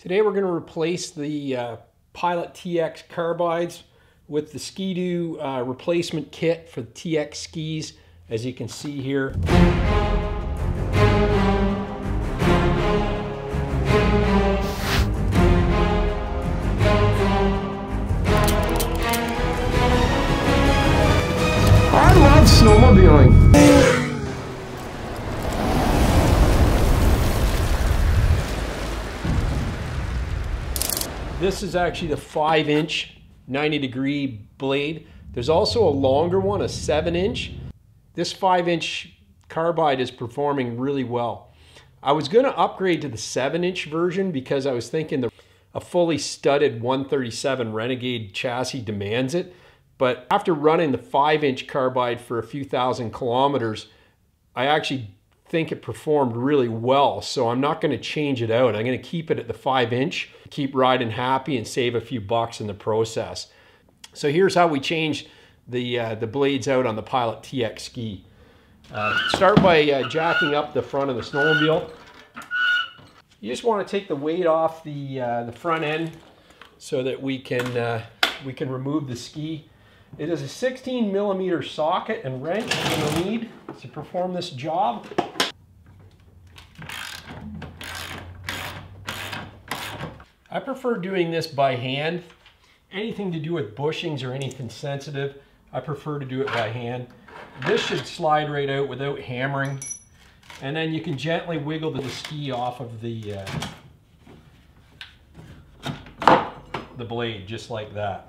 Today we're going to replace the Pilot TX Carbides with the Ski-Doo replacement kit for the TX skis, as you can see here. I love snowmobiling. This is actually the 5-inch 90-degree blade. There's also a longer one, a 7-inch. This 5-inch carbide is performing really well. I was going to upgrade to the 7-inch version because I was thinking a fully studded 137 Renegade chassis demands it. But after running the 5-inch carbide for a few thousand kilometers, I actually think it performed really well, so I'm not going to change it out. I'm going to keep it at the 5-inch, keep riding happy and save a few bucks in the process. So here's how we change the blades out on the Pilot TX ski. Start by jacking up the front of the snowmobile. You just want to take the weight off the front end so that we can remove the ski. It is a 16mm socket and wrench you'll need to perform this job. I prefer doing this by hand. Anything to do with bushings or anything sensitive, I prefer to do it by hand. This should slide right out without hammering. And then you can gently wiggle the ski off of the blade, just like that.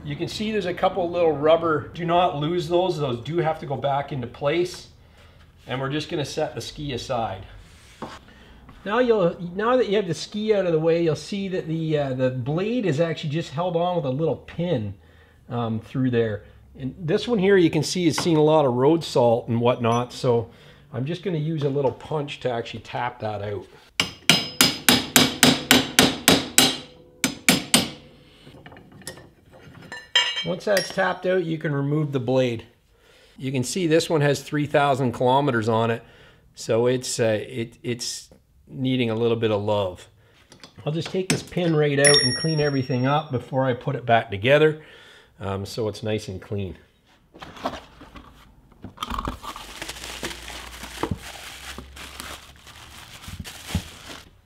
You can see there's a couple little rubber, do not lose those. Those do have to go back into place. And we're just gonna set the ski aside. Now that you have the ski out of the way, you'll see that the blade is actually just held on with a little pin through there. And this one here you can see is seeing a lot of road salt and whatnot, so I'm just gonna use a little punch to actually tap that out. Once that's tapped out, you can remove the blade. You can see this one has 3,000 kilometers on it, so it's needing a little bit of love. I'll just take this pin right out and clean everything up before I put it back together, so it's nice and clean.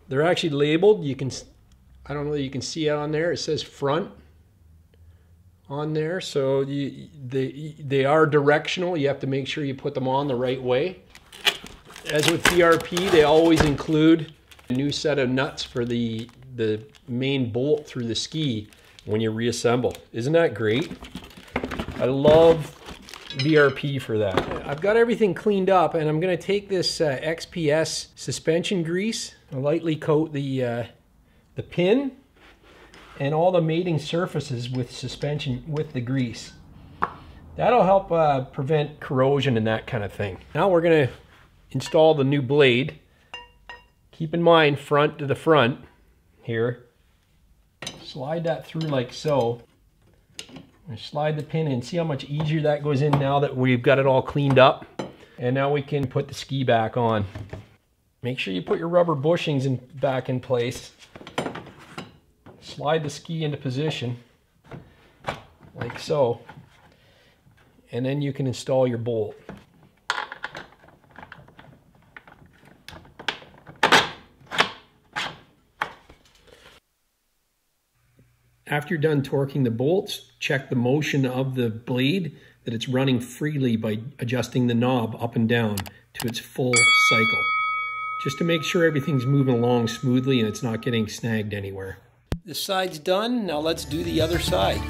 They're actually labeled. I don't know if you can see it on there. It says front on there, so they are directional. You have to make sure you put them on the right way. As with BRP, they always include a new set of nuts for the main bolt through the ski when you reassemble. Isn't that great? I love BRP for that. I've got everything cleaned up, and I'm going to take this XPS suspension grease and lightly coat the pin and all the mating surfaces with suspension with the grease. That'll help prevent corrosion and that kind of thing. Now we're going to install the new blade. Keep in mind, front to the front here. Slide that through like so. And slide the pin in. See how much easier that goes in now that we've got it all cleaned up. And now we can put the ski back on. Make sure you put your rubber bushings back in place. Slide the ski into position like so. And then you can install your bolt. After you're done torquing the bolts, check the motion of the blade, that it's running freely by adjusting the knob up and down to its full cycle. Just to make sure everything's moving along smoothly and it's not getting snagged anywhere. This side's done, now let's do the other side.